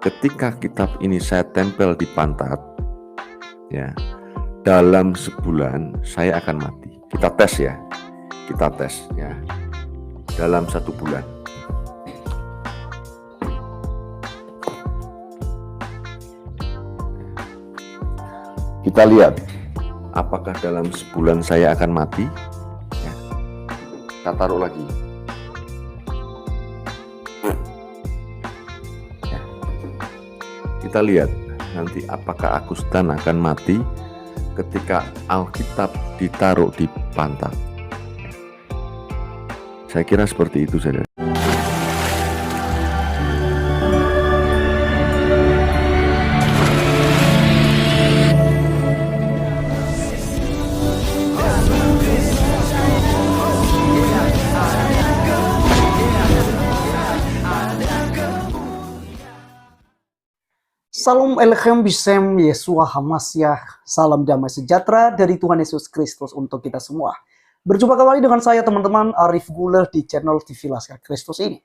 ketika kitab ini saya tempel di pantat, ya, dalam sebulan saya akan mati. Kita tes ya, dalam 1 bulan. Kita lihat apakah dalam sebulan saya akan mati. Ya. Kita taruh lagi. Ya. Kita lihat nanti apakah Agustan akan mati ketika Alkitab ditaruh di pantat. Saya kira seperti itu, saudara. Salam Elohim Bisem Yesua Hamasyah. Salam damai sejahtera dari Tuhan Yesus Kristus untuk kita semua. Berjumpa kembali dengan saya teman-teman Arif Guler di channel TV Laskar Kristus ini.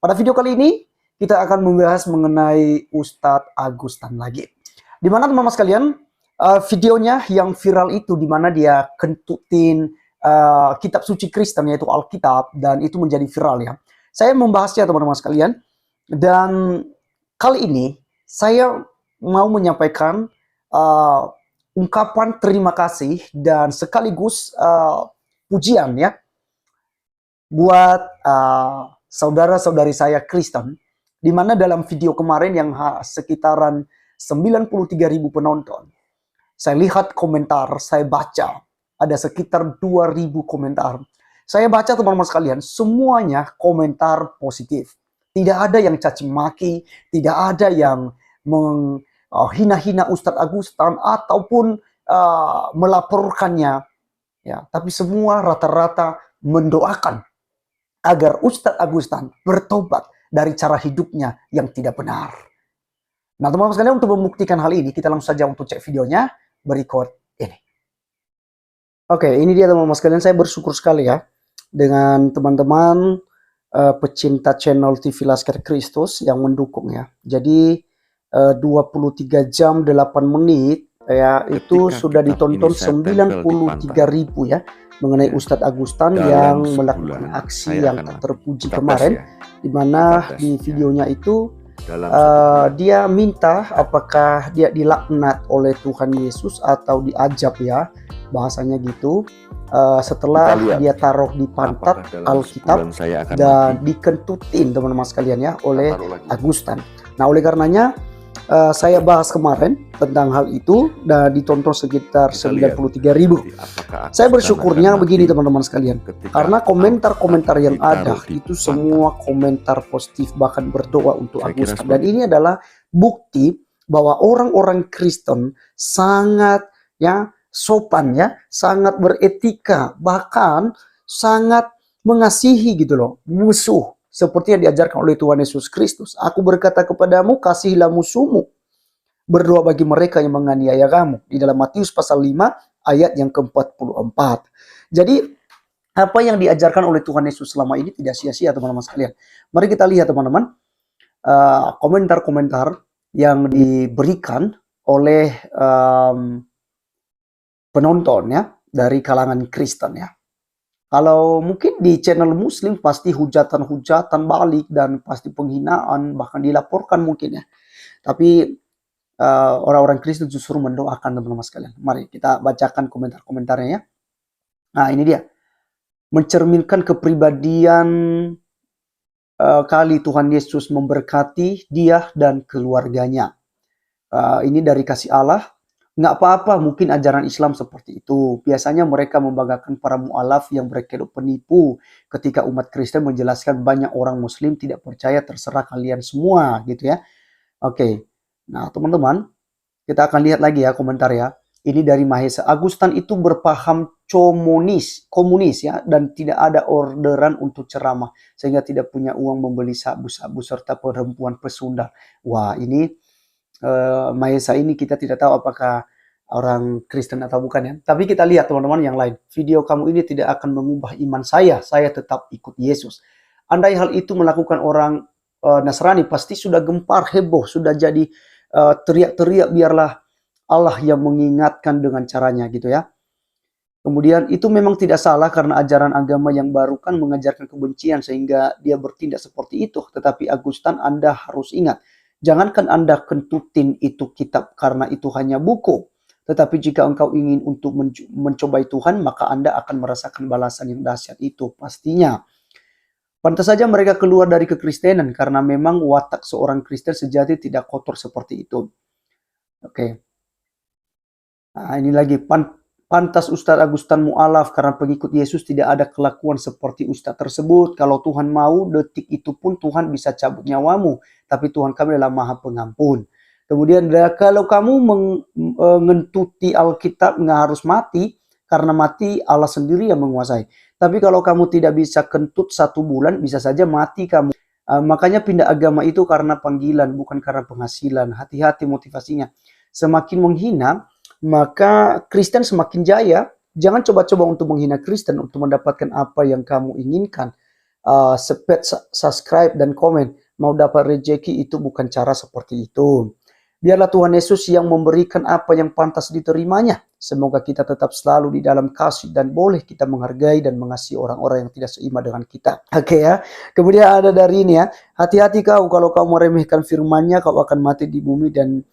Pada video kali ini kita akan membahas mengenai Ustadz Agustan lagi. Dimana teman-teman sekalian, videonya yang viral itu dimana dia kentutin kitab suci Kristen yaitu Alkitab, dan itu menjadi viral ya. Saya membahasnya teman-teman sekalian, dan kali ini saya mau menyampaikan ungkapan terima kasih dan sekaligus pujian ya buat saudara-saudari saya Kristen, di mana dalam video kemarin yang sekitaran 93.000 penonton, saya lihat komentar, saya baca ada sekitar 2.000 komentar. Saya baca teman-teman sekalian, semuanya komentar positif. Tidak ada yang caci maki, tidak ada yang menghina-hina Ustadz Agustan ataupun melaporkannya, ya. Tapi semua rata-rata mendoakan agar Ustadz Agustan bertobat dari cara hidupnya yang tidak benar. Nah teman-teman sekalian, untuk membuktikan hal ini kita langsung saja untuk cek videonya berikut ini. Oke, ini dia teman-teman sekalian. Saya bersyukur sekali ya dengan teman-teman pecinta channel TV Laskar Kristus yang mendukung ya. Jadi 23 jam 8 menit ya, itu sudah ditonton 93.000 ya mengenai Ustadz Agustan yang melakukan aksi yang tak terpuji kemarin, dimana di videonya itu dia minta apakah dia dilaknat oleh Tuhan Yesus atau diajab ya, bahasanya gitu, setelah dia taruh di pantat Alkitab dan dikentutin teman-teman sekalian ya oleh Agustan. Nah oleh karenanya saya bahas kemarin tentang hal itu dan ditonton sekitar 93.000. Saya bersyukurnya begini teman-teman sekalian, karena komentar-komentar yang ada itu semua komentar positif, bahkan berdoa untuk Agustan. Dan ini adalah bukti bahwa orang-orang Kristen sangat ya sopan ya, sangat beretika, bahkan sangat mengasihi gitu loh musuh. Seperti yang diajarkan oleh Tuhan Yesus Kristus. Aku berkata kepadamu, kasihilah musuhmu. Berdoa bagi mereka yang menganiaya kamu. Di dalam Matius pasal 5 ayat yang ke-44. Jadi apa yang diajarkan oleh Tuhan Yesus selama ini tidak sia-sia teman-teman sekalian. Mari kita lihat teman-teman komentar-komentar yang diberikan oleh penonton ya dari kalangan Kristen ya. Kalau mungkin di channel Muslim pasti hujatan-hujatan balik dan pasti penghinaan, bahkan dilaporkan mungkin ya. Tapi orang-orang Kristen justru mendoakan teman-teman sekalian. Mari kita bacakan komentar-komentarnya ya. Nah ini dia, mencerminkan kepribadian kali Tuhan Yesus memberkati dia dan keluarganya. Ini dari kasih Allah. Nggak apa-apa mungkin ajaran Islam seperti itu. Biasanya mereka membanggakan para mu'alaf yang berkedok penipu ketika umat Kristen menjelaskan banyak orang Muslim tidak percaya, terserah kalian semua gitu ya. Oke, nah teman-teman kita akan lihat lagi ya komentar ya. Ini dari Mahesa. Agustan itu berpaham komunis ya, dan tidak ada orderan untuk ceramah sehingga tidak punya uang membeli sabu-sabu serta perempuan pesundal. Wah ini Mahesa ini kita tidak tahu apakah orang Kristen atau bukan ya. Tapi kita lihat teman-teman yang lain. Video kamu ini tidak akan mengubah iman saya tetap ikut Yesus. Andai hal itu melakukan orang Nasrani pasti sudah gempar, heboh, sudah jadi teriak-teriak biarlah Allah yang mengingatkan dengan caranya gitu ya. Kemudian itu memang tidak salah karena ajaran agama yang baru kan mengajarkan kebencian sehingga dia bertindak seperti itu. Tetapi Agustan, Anda harus ingat, jangankan Anda kentutin itu kitab karena itu hanya buku. Tetapi jika engkau ingin untuk mencobai Tuhan, maka Anda akan merasakan balasan yang dahsyat itu pastinya. Pantas saja mereka keluar dari kekristenan karena memang watak seorang Kristen sejati tidak kotor seperti itu. Oke. Nah, ini lagi pantas Ustadz Agustan mu'alaf karena pengikut Yesus tidak ada kelakuan seperti Ustadz tersebut. Kalau Tuhan mau, detik itu pun Tuhan bisa cabut nyawamu. Tapi Tuhan kami adalah Maha Pengampun. Kemudian kalau kamu mengentuti Alkitab nggak harus mati, karena mati Allah sendiri yang menguasai. Tapi kalau kamu tidak bisa kentut 1 bulan, bisa saja mati kamu. Makanya pindah agama itu karena panggilan, bukan karena penghasilan. Hati-hati motivasinya. Semakin menghina, maka Kristen semakin jaya. Jangan coba-coba untuk menghina Kristen untuk mendapatkan apa yang kamu inginkan. Subscribe dan komen. Mau dapat rejeki itu bukan cara seperti itu. Biarlah Tuhan Yesus yang memberikan apa yang pantas diterimanya. Semoga kita tetap selalu di dalam kasih dan boleh kita menghargai dan mengasihi orang-orang yang tidak seiman dengan kita. Oke ya. Kemudian ada dari ini ya. Hati-hati kau kalau kau meremehkan firman-Nya, kau akan mati di bumi dan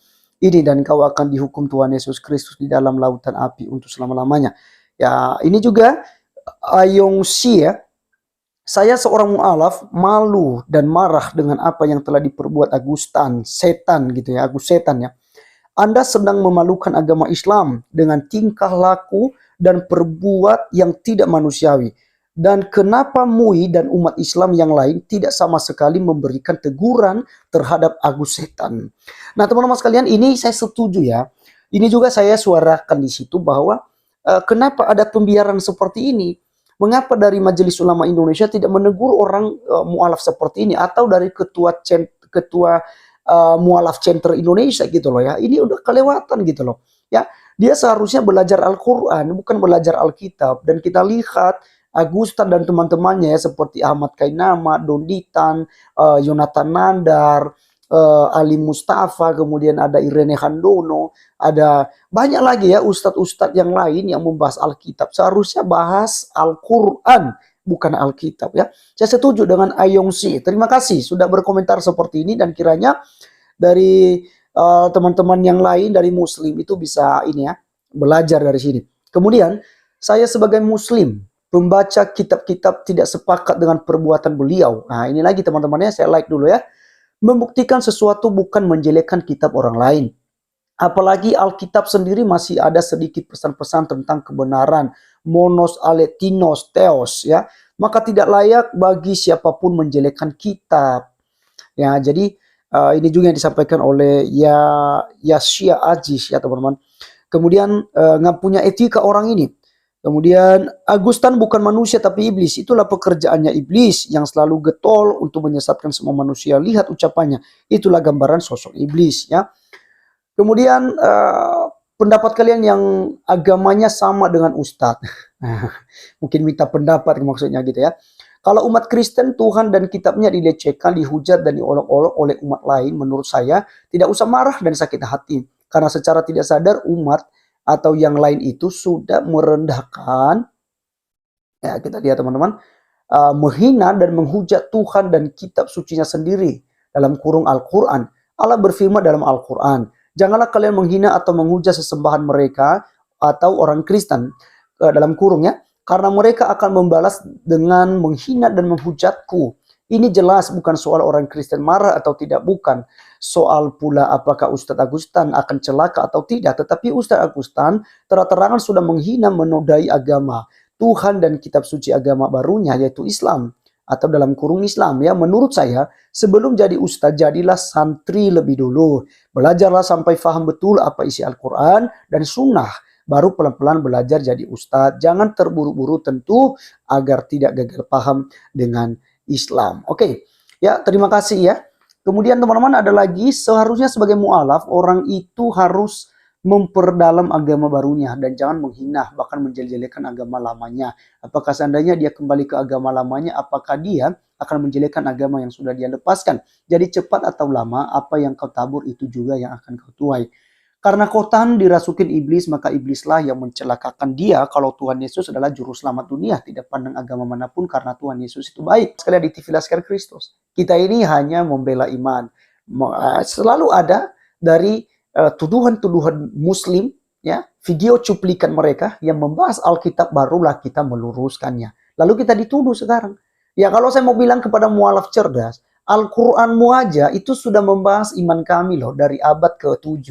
kau akan dihukum Tuhan Yesus Kristus di dalam lautan api untuk selama-lamanya. Ya, ini juga Ayongsi ya. Saya seorang mu'alaf malu dan marah dengan apa yang telah diperbuat Agustan, setan gitu ya, Agus setan ya. Anda sedang memalukan agama Islam dengan tingkah laku dan perbuat yang tidak manusiawi. Dan kenapa MUI dan umat Islam yang lain tidak sama sekali memberikan teguran terhadap Agus setan? Nah teman-teman sekalian, ini saya setuju ya. Ini juga saya suarakan di situ bahwa kenapa ada pembiaran seperti ini? Mengapa dari Majelis Ulama Indonesia tidak menegur orang mu'alaf seperti ini? Atau dari ketua mu'alaf center Indonesia gitu loh ya. Ini udah kelewatan gitu loh. Ya, dia seharusnya belajar Al-Quran, bukan belajar Alkitab. Dan kita lihat Agustan dan teman-temannya ya, seperti Ahmad Kainama, Donditan, Yonatan Nandar, Ali Mustafa, kemudian ada Irene Handono, ada banyak lagi ya ustadz-ustadz yang lain yang membahas Alkitab. Seharusnya bahas Al-Quran, bukan Alkitab ya. Saya setuju dengan Ayongsi. Terima kasih sudah berkomentar seperti ini dan kiranya dari teman-teman yang lain dari Muslim itu bisa ini ya belajar dari sini. Kemudian saya sebagai Muslim pembaca kitab-kitab tidak sepakat dengan perbuatan beliau. Nah ini lagi teman-temannya saya like dulu ya. Membuktikan sesuatu bukan menjelekkan kitab orang lain. Apalagi Alkitab sendiri masih ada sedikit pesan-pesan tentang kebenaran. Monos aletinos theos ya. Maka tidak layak bagi siapapun menjelekkan kitab. Ya, jadi ini juga yang disampaikan oleh Yasya Aziz ya teman-teman. Kemudian nggak punya etika orang ini. Kemudian Agustan bukan manusia tapi iblis. Itulah pekerjaannya iblis yang selalu getol untuk menyesatkan semua manusia. Lihat ucapannya. Itulah gambaran sosok iblis ya. Kemudian pendapat kalian yang agamanya sama dengan ustadz. Mungkin minta pendapat maksudnya gitu ya. Kalau umat Kristen Tuhan dan kitabnya dilecehkan, dihujat dan diolok-olok oleh umat lain, menurut saya tidak usah marah dan sakit hati. Karena secara tidak sadar umat atau yang lain itu sudah merendahkan, ya kita lihat teman-teman, menghina dan menghujat Tuhan dan kitab sucinya sendiri dalam kurung Al-Quran. Allah berfirman dalam Al-Quran, janganlah kalian menghina atau menghujat sesembahan mereka atau orang Kristen dalam kurung ya, karena mereka akan membalas dengan menghina dan menghujatku. Ini jelas bukan soal orang Kristen marah atau tidak, bukan soal pula apakah Ustadz Agustan akan celaka atau tidak. Tetapi Ustadz Agustan terang-terangan sudah menghina, menodai agama Tuhan dan kitab suci agama barunya yaitu Islam atau dalam kurung Islam ya. Menurut saya sebelum jadi ustadz jadilah santri lebih dulu. Belajarlah sampai faham betul apa isi Al-Quran dan sunnah. Baru pelan-pelan belajar jadi ustadz. Jangan terburu-buru tentu agar tidak gagal paham dengan Islam. Oke, ya terima kasih ya. Kemudian teman-teman ada lagi, seharusnya sebagai mu'alaf orang itu harus memperdalam agama barunya dan jangan menghina bahkan menjelek-jelekan agama lamanya. Apakah seandainya dia kembali ke agama lamanya, apakah dia akan menjelekkan agama yang sudah dia lepaskan. Jadi cepat atau lama, apa yang kau tabur itu juga yang akan kau tuai. Karena kau tahan dirasukin iblis, maka iblislah yang mencelakakan dia. Kalau Tuhan Yesus adalah juru selamat dunia, tidak pandang agama manapun, karena Tuhan Yesus itu baik. Sekali di TV Laskar Kristus, kita ini hanya membela iman. Selalu ada dari tuduhan-tuduhan Muslim, ya, video cuplikan mereka yang membahas Alkitab, barulah kita meluruskannya. Lalu kita dituduh sekarang. Ya, kalau saya mau bilang kepada mualaf cerdas, Al-Quranmu aja itu sudah membahas iman kami loh dari abad ke-7.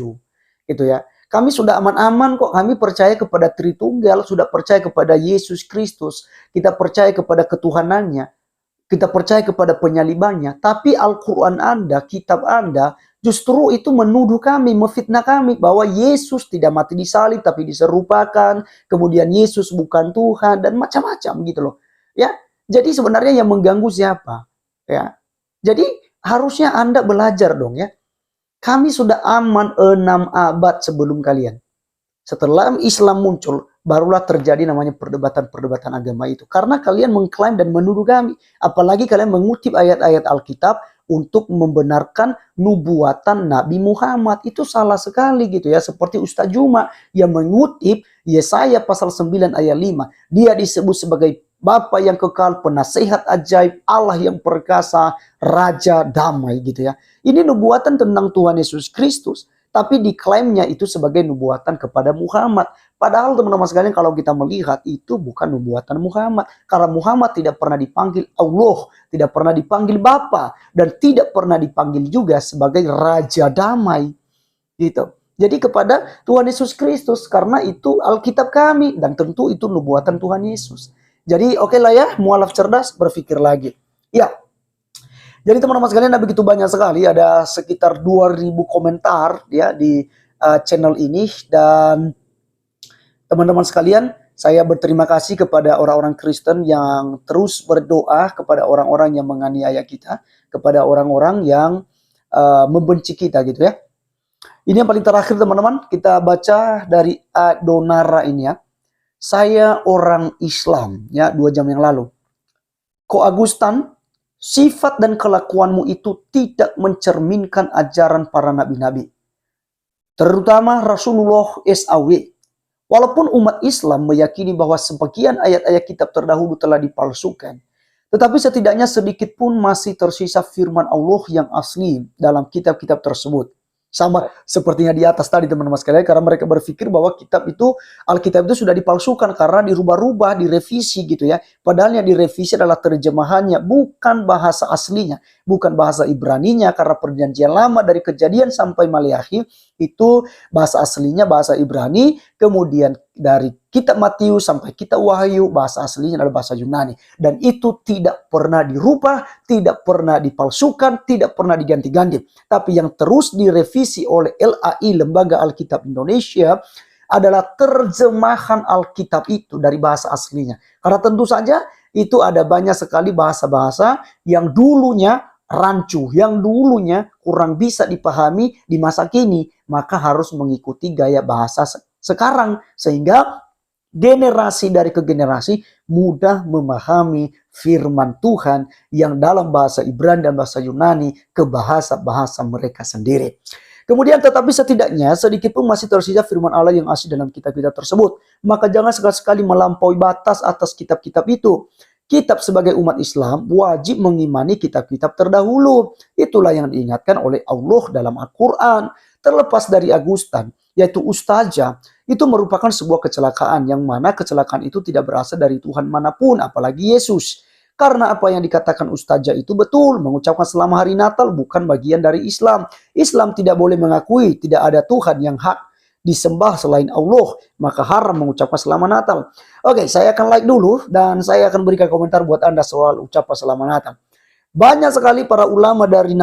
Gitu ya. Kami sudah aman-aman kok. Kami percaya kepada Tritunggal, sudah percaya kepada Yesus Kristus, kita percaya kepada ketuhanannya, kita percaya kepada penyalibannya. Tapi Al-Quran Anda, kitab Anda, justru itu menuduh kami, memfitnah kami bahwa Yesus tidak mati di salib tapi diserupakan, kemudian Yesus bukan Tuhan dan macam-macam gitu loh. Ya. Jadi sebenarnya yang mengganggu siapa? Ya. Jadi harusnya Anda belajar dong ya. Kami sudah aman 6 abad sebelum kalian. Setelah Islam muncul, barulah terjadi namanya perdebatan-perdebatan agama itu. Karena kalian mengklaim dan menuduh kami. Apalagi kalian mengutip ayat-ayat Alkitab untuk membenarkan nubuatan Nabi Muhammad. Itu salah sekali gitu ya. Seperti Ustaz Juma yang mengutip Yesaya pasal 9 ayat 5. Dia disebut sebagai Bapa yang kekal, penasehat ajaib, Allah yang perkasa, Raja damai gitu ya. Ini nubuatan tentang Tuhan Yesus Kristus, tapi diklaimnya itu sebagai nubuatan kepada Muhammad. Padahal teman-teman sekalian kalau kita melihat itu bukan nubuatan Muhammad. Karena Muhammad tidak pernah dipanggil Allah, tidak pernah dipanggil Bapa, dan tidak pernah dipanggil juga sebagai Raja damai. Gitu. Jadi kepada Tuhan Yesus Kristus, karena itu Alkitab kami, dan tentu itu nubuatan Tuhan Yesus. Jadi oke lah ya, mualaf cerdas berpikir lagi. Ya, jadi teman-teman sekalian ada begitu banyak sekali, ada sekitar 2000 komentar ya di channel ini. Dan teman-teman sekalian, saya berterima kasih kepada orang-orang Kristen yang terus berdoa kepada orang-orang yang menganiaya kita, kepada orang-orang yang membenci kita gitu ya. Ini yang paling terakhir teman-teman, kita baca dari Adonara ini ya. Saya orang Islam, ya 2 jam yang lalu. Ko Agustan, sifat dan kelakuanmu itu tidak mencerminkan ajaran para nabi-nabi, terutama Rasulullah SAW. Walaupun umat Islam meyakini bahwa sebagian ayat-ayat kitab terdahulu telah dipalsukan, tetapi setidaknya sedikit pun masih tersisa firman Allah yang asli dalam kitab-kitab tersebut. Sama sepertinya di atas tadi teman-teman sekalian, karena mereka berpikir bahwa kitab itu, Alkitab itu sudah dipalsukan karena dirubah-rubah, direvisi gitu ya. Padahal yang direvisi adalah terjemahannya, bukan bahasa aslinya, bukan bahasa Ibraninya, karena perjanjian lama dari Kejadian sampai Maleakhi itu bahasa aslinya bahasa Ibrani, kemudian dari kitab Matius sampai kitab Wahyu bahasa aslinya adalah bahasa Yunani, dan itu tidak pernah dirubah, tidak pernah dipalsukan, tidak pernah diganti-ganti. Tapi yang terus direvisi oleh LAI, Lembaga Alkitab Indonesia, adalah terjemahan Alkitab itu dari bahasa aslinya. Karena tentu saja itu ada banyak sekali bahasa-bahasa yang dulunya rancu, yang dulunya kurang bisa dipahami di masa kini, maka harus mengikuti gaya bahasa sekarang, sehingga generasi dari ke generasi mudah memahami firman Tuhan yang dalam bahasa Ibrani dan bahasa Yunani ke bahasa-bahasa mereka sendiri. Kemudian tetapi setidaknya sedikit pun masih tersisa firman Allah yang asli dalam kitab-kitab tersebut. Maka jangan sekali-sekali melampaui batas atas kitab-kitab itu. Kitab sebagai umat Islam wajib mengimani kitab-kitab terdahulu. Itulah yang diingatkan oleh Allah dalam Al-Quran. Terlepas dari Agustan, yaitu ustazah, itu merupakan sebuah kecelakaan, yang mana kecelakaan itu tidak berasal dari Tuhan manapun, apalagi Yesus. Karena apa yang dikatakan ustazah itu betul, mengucapkan selamat hari Natal bukan bagian dari Islam. Islam tidak boleh mengakui tidak ada Tuhan yang hak disembah selain Allah, maka haram mengucapkan selamat Natal. Oke, saya akan like dulu dan saya akan berikan komentar buat Anda soal ucapan selamat Natal. Banyak sekali para ulama dari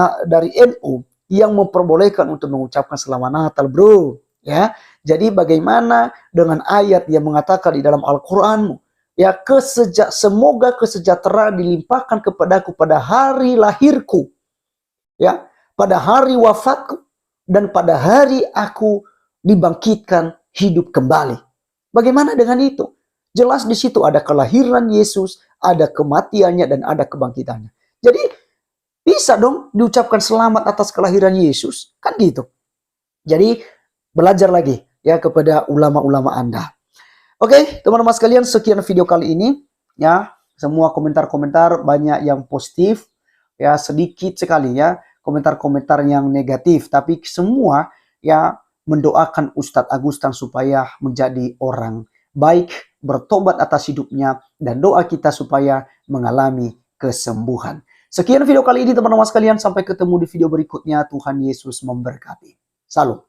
NU yang memperbolehkan untuk mengucapkan selamat Natal, bro. Ya, jadi bagaimana dengan ayat yang mengatakan di dalam Al-Quranmu, ya, semoga kesejahteraan dilimpahkan kepadaku pada hari lahirku, ya, pada hari wafatku, dan pada hari aku dibangkitkan hidup kembali. Bagaimana dengan itu? Jelas di situ ada kelahiran Yesus, ada kematiannya, dan ada kebangkitannya. Jadi bisa dong diucapkan selamat atas kelahiran Yesus, kan gitu. Jadi belajar lagi ya kepada ulama-ulama Anda. Oke, teman-teman sekalian, sekian video kali ini ya. Semua komentar-komentar banyak yang positif ya, sedikit sekali ya komentar-komentar yang negatif, tapi semua ya mendoakan Ustadz Agustan supaya menjadi orang baik, bertobat atas hidupnya, dan doa kita supaya mengalami kesembuhan. Sekian video kali ini teman-teman sekalian, sampai ketemu di video berikutnya. Tuhan Yesus memberkati. Salam.